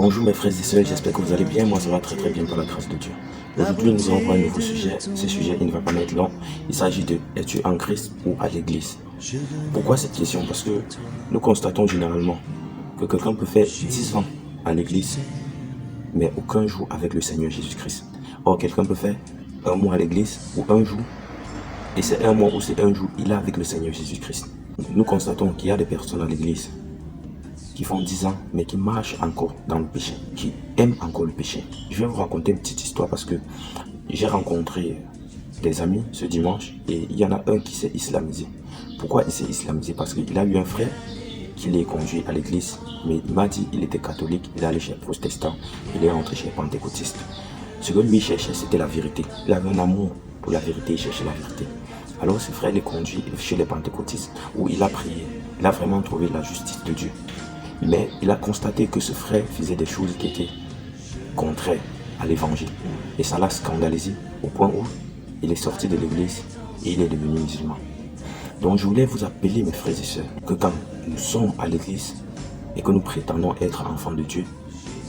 Bonjour mes frères et sœurs, j'espère que vous allez bien. Moi ça va très bien par la grâce de Dieu. Aujourd'hui nous allons voir un nouveau sujet. Ce sujet il ne va pas être long. Il s'agit de es-tu en Christ ou à l'église? Pourquoi cette question? Parce que nous constatons généralement que quelqu'un peut faire 10 ans à l'église mais aucun jour avec le Seigneur Jésus-Christ. Or quelqu'un peut faire un mois à l'église ou un jour et c'est un mois ou c'est un jour il est avec le Seigneur Jésus-Christ. Nous constatons qu'il y a des personnes à l'église qui font 10 ans, mais qui marchent encore dans le péché, qui aiment encore le péché. Je vais vous raconter une petite histoire parce que j'ai rencontré des amis ce dimanche et il y en a un qui s'est islamisé. Pourquoi il s'est islamisé? Parce qu'il a eu un frère qui l'a conduit à l'église, mais il m'a dit qu'il était catholique, il est allé chez les protestants, il est rentré chez les pentecôtistes. Ce que lui cherchait, c'était la vérité. Il avait un amour pour la vérité, il cherchait la vérité. Alors ce frère l'a conduit chez les pentecôtistes où il a prié, il a vraiment trouvé la justice de Dieu. Mais il a constaté que ce frère faisait des choses qui étaient contraires à l'évangile. Et ça l'a scandalisé au point où il est sorti de l'église et il est devenu musulman. Donc je voulais vous appeler mes frères et sœurs que quand nous sommes à l'église et que nous prétendons être enfants de Dieu,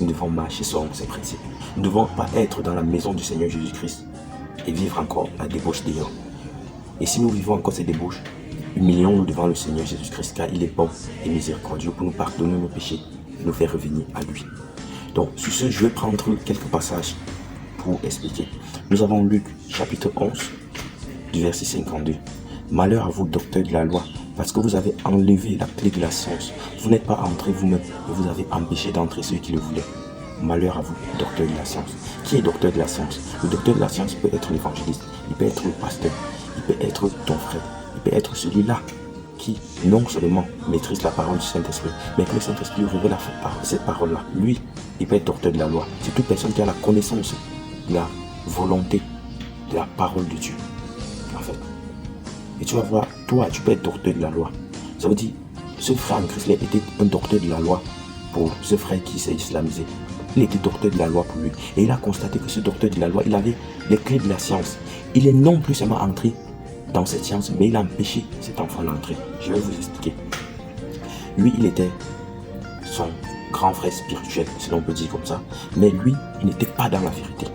nous devons marcher selon ces principes. Nous ne devons pas être dans la maison du Seigneur Jésus-Christ et vivre encore la débauche des hommes. Et si nous vivons encore ces débauches, humilions-nous devant le Seigneur Jésus-Christ car il est bon et miséricordieux pour nous pardonner nos péchés et nous faire revenir à lui. Donc sur ce, je vais prendre quelques passages pour expliquer. Nous avons Luc chapitre 11 du verset 52. Malheur à vous, docteurs de la loi, parce que vous avez enlevé la clé de la science. Vous n'êtes pas entrés vous-même et vous avez empêché d'entrer ceux qui le voulaient. Malheur à vous, docteur de la science. Qui est docteur de la science? Le docteur de la science peut être l'évangéliste, il peut être le pasteur, il peut être ton frère, il peut être celui-là qui non seulement maîtrise la parole du Saint-Esprit, mais que le Saint-Esprit révèle cette parole-là. Lui, il peut être docteur de la loi. C'est toute personne qui a la connaissance de la volonté de la parole de Dieu. En fait. Et tu vas voir, toi, tu peux être docteur de la loi. Ça veut dire, ce frère en Christ était un docteur de la loi pour ce frère qui s'est islamisé. Il était docteur de la loi pour lui. Et il a constaté que ce docteur de la loi, il avait les clés de la science. Il est non plus seulement entré dans cette science, mais il a empêché cet enfant d'entrer. Je vais vous expliquer. Lui, il était son grand frère spirituel, si l'on peut dire comme ça. Mais lui, il n'était pas dans la vérité.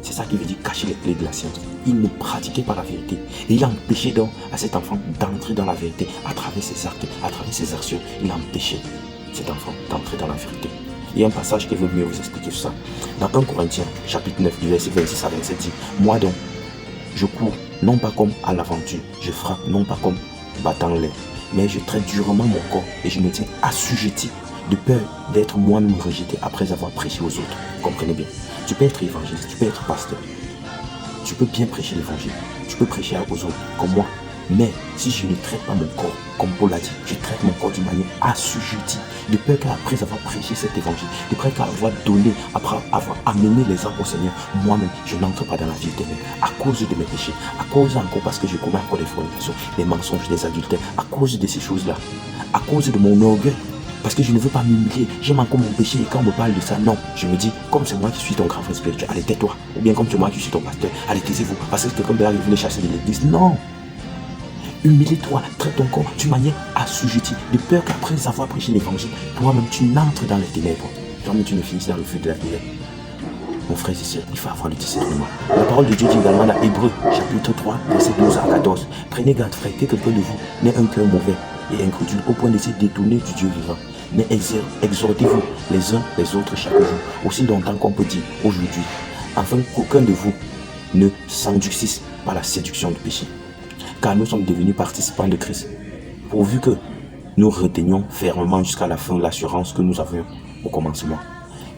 C'est ça qui veut dire cacher les clés de la science. Il ne pratiquait pas la vérité. Et il a empêché donc à cet enfant d'entrer dans la vérité à travers ses actes, à travers ses actions. Il a empêché cet enfant d'entrer dans la vérité. Il y a un passage qui veut mieux vous expliquer ça. Dans 1 Corinthiens, chapitre 9, du verset 26 à 27, dit: moi donc, je cours non pas comme à l'aventure, je frappe non pas comme battant l'air, mais je traite durement mon corps et je me tiens assujetti de peur d'être moi-même rejeté après avoir prêché aux autres. Comprenez bien. Tu peux être évangéliste, tu peux être pasteur, tu peux bien prêcher l'évangile, tu peux prêcher aux autres comme moi. Mais si je ne traite pas mon corps, comme Paul a dit, je traite mon corps d'une manière assujettie, de peur qu'après avoir prêché cet évangile, de peur qu'avoir donné, après avoir amené les âmes au Seigneur, moi-même, je n'entre pas dans la vie éternelle à cause de mes péchés, à cause encore parce que je commets encore des fornications, des mensonges, des adultères, à cause de ces choses-là, à cause de mon orgueil. Parce que je ne veux pas m'humilier, j'aime encore mon péché et quand on me parle de ça, non. Je me dis, comme c'est moi qui suis ton grand frère spirituel, allez tais-toi. Ou bien comme c'est moi qui suis ton pasteur, allez taisez-vous. Parce que quelqu'un peut arriver les chasser de l'église. Non. Humilie-toi, traite ton corps d'une manière assujettie, de peur qu'après avoir prêché l'évangile, toi-même tu n'entres dans les ténèbres. Toi-même tu ne finisses dans le feu de la prière. Mon frère et soeur, il faut avoir le discernement. La parole de Dieu dit également dans Hébreux, chapitre 3, verset 12 à 14. Prenez garde, frère, que quelqu'un de vous n'ait un cœur mauvais et incrédule au point de se détourner du Dieu vivant. Mais exhortez-vous les uns les autres chaque jour, aussi longtemps qu'on peut dire aujourd'hui, afin qu'aucun de vous ne s'endurcisse par la séduction du péché. Car nous sommes devenus participants de Christ, pourvu que nous retenions fermement jusqu'à la fin l'assurance que nous avions au commencement.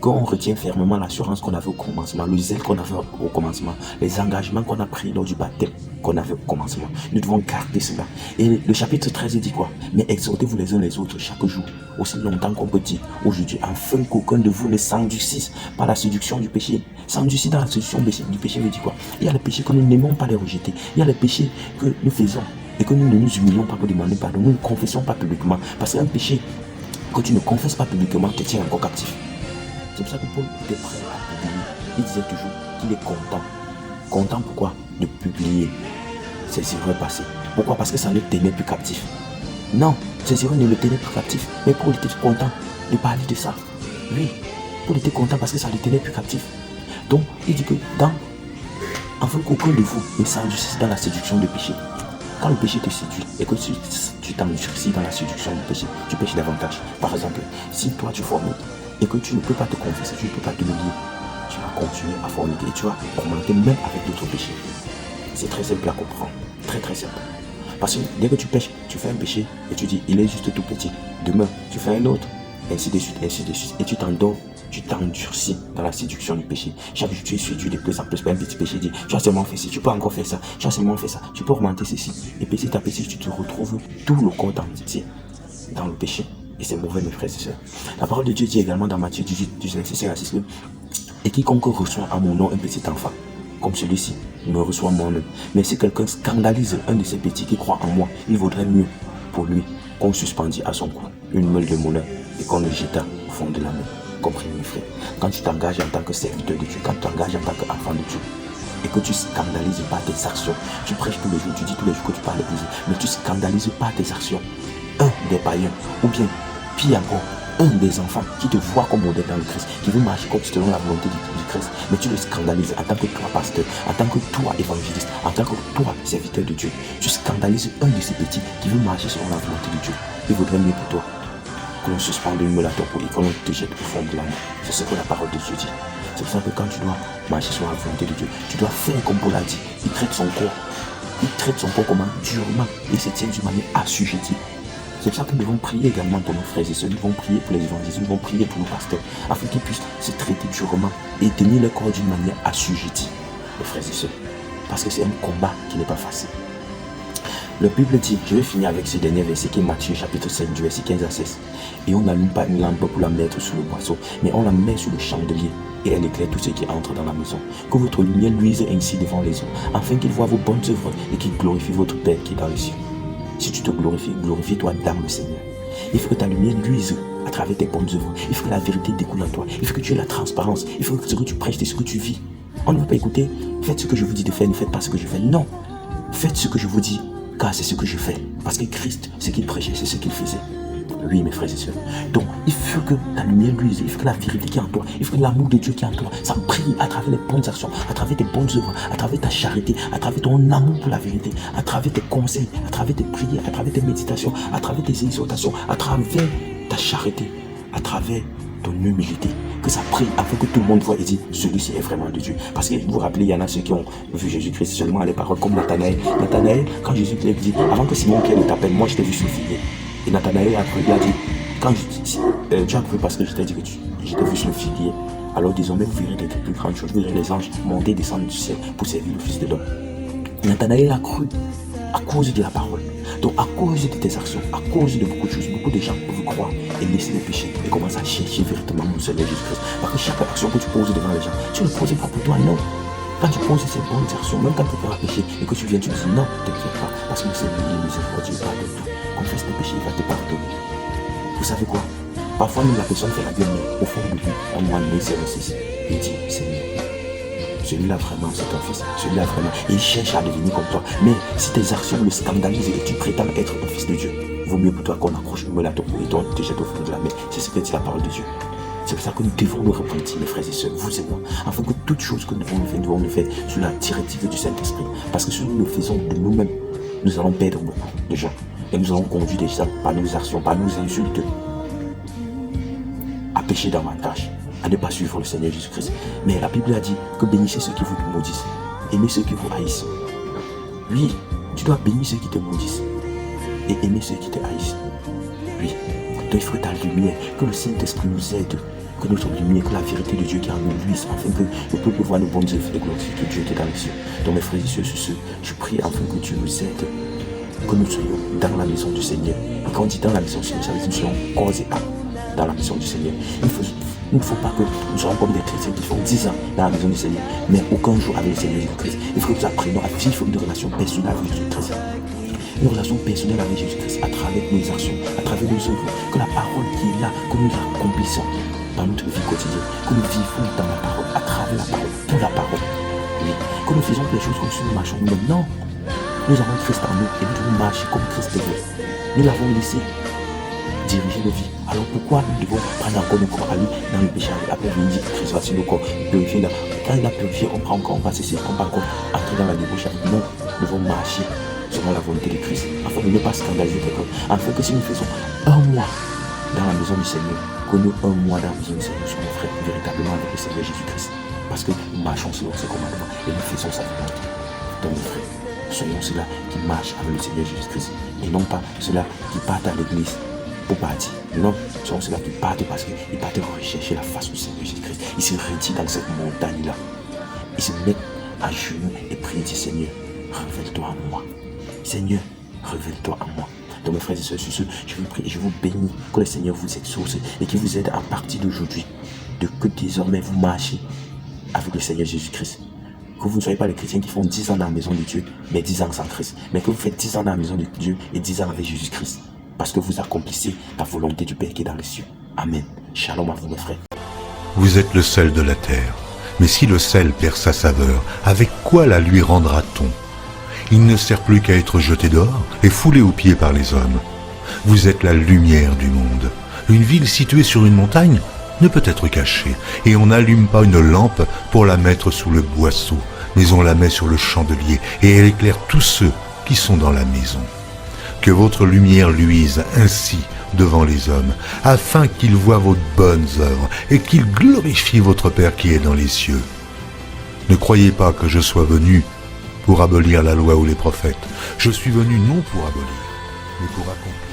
Quand on retient fermement l'assurance qu'on avait au commencement, le zèle qu'on avait au commencement, les engagements qu'on a pris lors du baptême qu'on avait au commencement, nous devons garder cela. Et le chapitre 13 dit quoi? Mais exhortez-vous les uns les autres chaque jour, aussi longtemps qu'on peut dire aujourd'hui, afin qu'aucun de vous ne s'endurcisse par la séduction du péché. S'endurcir dans la séduction du péché veut dire quoi? Il y a les péchés que nous n'aimons pas les rejeter. Il y a les péchés que nous faisons et que nous ne nous humilions pas pour demander pardon. Nous ne confessons pas publiquement. Parce qu'un péché que tu ne confesses pas publiquement te tient encore captif. C'est pour ça que Paul était prêt à publier. Il disait toujours qu'il est content. Content pourquoi? De publier ses erreurs passées. Pourquoi? Parce que ça ne le tenait plus captif. Non, ses erreurs ne le tenaient plus captif. Mais Paul était content de parler de ça. Lui, Paul était content parce que ça le tenait plus captif. Donc, il dit que afin qu'aucun de vous ne s'endurcisse dans la séduction du péché. Quand le péché te séduit et que tu t'endurcis dans la séduction du péché, tu pêches davantage. Par exemple, si toi tu forniques et que tu ne peux pas te confesser, tu ne peux pas te lier, tu vas continuer à forniquer et tu vas augmenter même avec d'autres péchés. C'est très simple à comprendre, très très simple. Parce que dès que tu pêches, tu fais un péché et tu dis il est juste tout petit. Demain, tu fais un autre, ainsi de suite, et tu t'endors. Tu t'endurcis dans la séduction du péché. Chaque jour, tu es séduit de plus en plus par un petit péché. Dit, tu as seulement fait ci, tu peux encore faire ça, tu as seulement fait ça, tu peux augmenter ceci. Et petit à petit, tu te retrouves tout le corps entier dans le péché. Et c'est mauvais, mes frères et sœurs. La parole de Dieu dit également dans Matthieu 18, 26 à 6, et quiconque reçoit à mon nom un petit enfant, comme celui-ci, me reçoit moi-même. Mais si quelqu'un scandalise un de ces petits qui croient en moi, il vaudrait mieux pour lui qu'on suspendît à son cou une meule de moulin et qu'on le jetât au fond de la mer. Compris, mes frères, quand tu t'engages en tant que serviteur de Dieu, quand tu t'engages en tant qu'enfant de Dieu, et que tu scandalises pas tes actions, tu prêches tous les jours, tu dis tous les jours que tu parles l'église, mais tu scandalises pas tes actions, un des païens, ou bien, pire encore, un des enfants qui te voit comme modèle dans le Christ, qui veut marcher comme selon la volonté du Christ, mais tu le scandalises en tant que toi pasteur, en tant que toi évangéliste, en tant que toi serviteur de Dieu, tu scandalises un de ces petits qui veut marcher selon la volonté de Dieu. Il vaudrait mieux pour toi que l'on suspende une meule à ton cou et que l'on te jette au fond de la mer. C'est ce que la parole de Dieu dit. C'est pour ça que quand tu dois marcher sur la volonté de Dieu, tu dois faire comme Paul a dit. Il traite son corps. Il traite son corps comment? Durement. Et se tient d'une manière assujettie. C'est pour ça que nous devons prier également pour nos frères et sœurs. Nous devons prier pour les évangélistes. Nous devons prier pour nos pasteurs. Afin qu'ils puissent se traiter durement et tenir le corps d'une manière assujettie. Les frères et sœurs. Parce que c'est un combat qui n'est pas facile. La Bible dit, je vais finir avec ce dernier verset qui est Matthieu chapitre 5 du verset 15 à 16. Et on n'allume pas une lampe pour la mettre sous le boisseau, mais on la met sous le chandelier et elle éclaire tous ceux qui entrent dans la maison. Que votre lumière luise ainsi devant les hommes, afin qu'ils voient vos bonnes œuvres et qu'ils glorifient votre Père qui est dans les cieux. Si tu te glorifies, glorifie-toi dans le Seigneur. Il faut que ta lumière luise à travers tes bonnes œuvres. Il faut que la vérité découle en toi. Il faut que tu aies la transparence. Il faut que ce que tu prêches, c'est ce que tu vis. On ne va pas écouter, faites ce que je vous dis de faire, ne faites pas ce que je fais. Non, faites ce que je vous dis. Car c'est ce que je fais. Parce que Christ, ce qu'il prêchait, c'est ce qu'il faisait. Oui, mes frères et sœurs. Donc, il faut que ta lumière luise. Il faut que la vérité qui est en toi, il faut que l'amour de Dieu qui est en toi, ça brille à travers les bonnes actions, à travers tes bonnes œuvres, à travers ta charité, à travers ton amour pour la vérité, à travers tes conseils, à travers tes prières, à travers tes méditations, à travers tes exhortations, à travers ta charité, à travers ton humilité. Que ça prie afin que tout le monde voit et dise celui-ci est vraiment de Dieu. Parce que vous vous rappelez, il y en a ceux qui ont vu Jésus-Christ seulement à les paroles comme Nathanaël. Nathanaël, quand Jésus lui dit, avant que Simon Pierre ne t'appelle, moi je t'ai vu sur le figuier. Et Nathanaël a cru, il a dit, quand tu as cru parce que je t'ai dit que je t'ai vu sur le figuier, alors désormais vous verrez des plus grandes choses, vous verrez les anges monter et descendre du ciel pour servir le Fils de l'homme. Nathanaël a cru à cause de la parole. Donc à cause de tes actions, à cause de beaucoup de choses, beaucoup de gens peuvent croire et laisser le péché et commencer à chercher véritablement mon Seigneur Jésus-Christ. Parce que chaque action que tu poses devant les gens, tu ne poses pas pour toi, non. Quand tu poses ces bonnes actions, même quand tu fais un péché et que tu viens, tu dis non, ne t'inquiète pas, parce que le Seigneur est miséricordieux, il pardonne tout. Confesse tes péchés, il va te pardonner. Vous savez quoi? Parfois même la personne fait la gueule, mais au fond de lui, on demande c'est et il dit Seigneur, celui-là vraiment c'est ton fils, celui-là vraiment, il cherche à devenir comme toi. Mais si tes actions le scandalisent et tu prétends être un fils de Dieu, vaut mieux pour toi qu'on accroche une meule à ton cou et qu'on te jette au fond de la mer. C'est ce que dit la parole de Dieu. C'est pour ça que nous devons nous repentir, mes frères et sœurs, vous et moi, afin que toutes choses que nous devons le faire sous la directive du Saint-Esprit. Parce que si nous le faisons de nous-mêmes, nous allons perdre beaucoup de gens. Et nous allons conduire des gens par nos actions, par nos insultes, à pécher davantage, à ne pas suivre le Seigneur Jésus-Christ. Mais la Bible a dit que bénissez ceux qui vous maudissent, aimez ceux qui vous haïssent. Oui, tu dois bénir ceux qui te maudissent et aimer ceux qui te haïssent. Oui, donc il faut ta lumière, que le Saint-Esprit nous aide, que notre lumière, que la vérité de Dieu qui en nous luise, afin que le peuple voit nos bonnes œuvres et glorifier Dieu qui est dans les cieux. Donc mes frères et sœurs, sur ce, je prie afin que Dieu nous aide, que nous soyons dans la maison du Seigneur. Et quand on dit dans la maison du Seigneur, ça veut dire que nous soyons corps et âme dans la maison du Seigneur. Il ne faut pas que nous soyons comme des chrétiens qui font 10 ans dans la maison du Seigneur, mais aucun jour avec le Seigneur Jésus-Christ. Il faut que nous apprenions à vivre une relation personnelle avec Jésus-Christ. Une relation personnelle avec Jésus-Christ à travers nos actions, à travers nos œuvres. Que la parole qui est là, que nous accomplissons dans notre vie quotidienne. Que nous vivons dans la parole, à travers la parole, pour la parole. Oui. Que nous faisons des choses comme si nous marchons nous-mêmes. Non. Nous avons Christ en nous et nous devons marcher comme Christ est. Nous l'avons laissé diriger nos vies. Alors pourquoi nous devons prendre encore nos corps à lui dans le péché? Après, il dit que Christ va sur nos corps, purifier. Quand il a purifié, on prend encore, on va cesser, on va encore entrer dans la débauche. Non, nous devons marcher selon la volonté de Christ, afin de ne pas scandaliser quelqu'un. Afin que si nous faisons un mois dans la maison du Seigneur, que nous, un mois dans la maison du Seigneur, nous soyons frères véritablement avec le Seigneur Jésus-Christ. Parce que nous marchons selon ses commandements et nous faisons sa volonté. Donc, mes frères, soyons ceux-là qui marchent avec le Seigneur Jésus-Christ et non pas ceux-là qui partent à l'église pour partir. Non, soyons ceux-là qui partent parce qu'ils partent rechercher la face du Seigneur Jésus-Christ. Ils se retirent dans cette montagne-là. Ils se mettent à genoux et prient, dit Seigneur, révèle-toi à moi. Seigneur, révèle-toi à moi. Donc mes frères et sœurs, sur ce, je vous prie et je vous bénis que le Seigneur vous exauce et qu'il vous aide à partir d'aujourd'hui, de que désormais vous marchez avec le Seigneur Jésus-Christ. Que vous ne soyez pas les chrétiens qui font 10 ans dans la maison de Dieu, mais 10 ans sans Christ. Mais que vous faites 10 ans dans la maison de Dieu et 10 ans avec Jésus-Christ. Parce que vous accomplissez la volonté du Père qui est dans les cieux. Amen. Shalom à vous mes frères. Vous êtes le sel de la terre. Mais si le sel perd sa saveur, avec quoi la lui rendra-t-on? Il ne sert plus qu'à être jeté dehors et foulé aux pieds par les hommes. Vous êtes la lumière du monde. Une ville située sur une montagne ne peut être cachée, et on n'allume pas une lampe pour la mettre sous le boisseau, mais on la met sur le chandelier, et elle éclaire tous ceux qui sont dans la maison. Que votre lumière luise ainsi devant les hommes, afin qu'ils voient vos bonnes œuvres, et qu'ils glorifient votre Père qui est dans les cieux. Ne croyez pas que je sois venu pour abolir la loi ou les prophètes. Je suis venu non pour abolir, mais pour accomplir.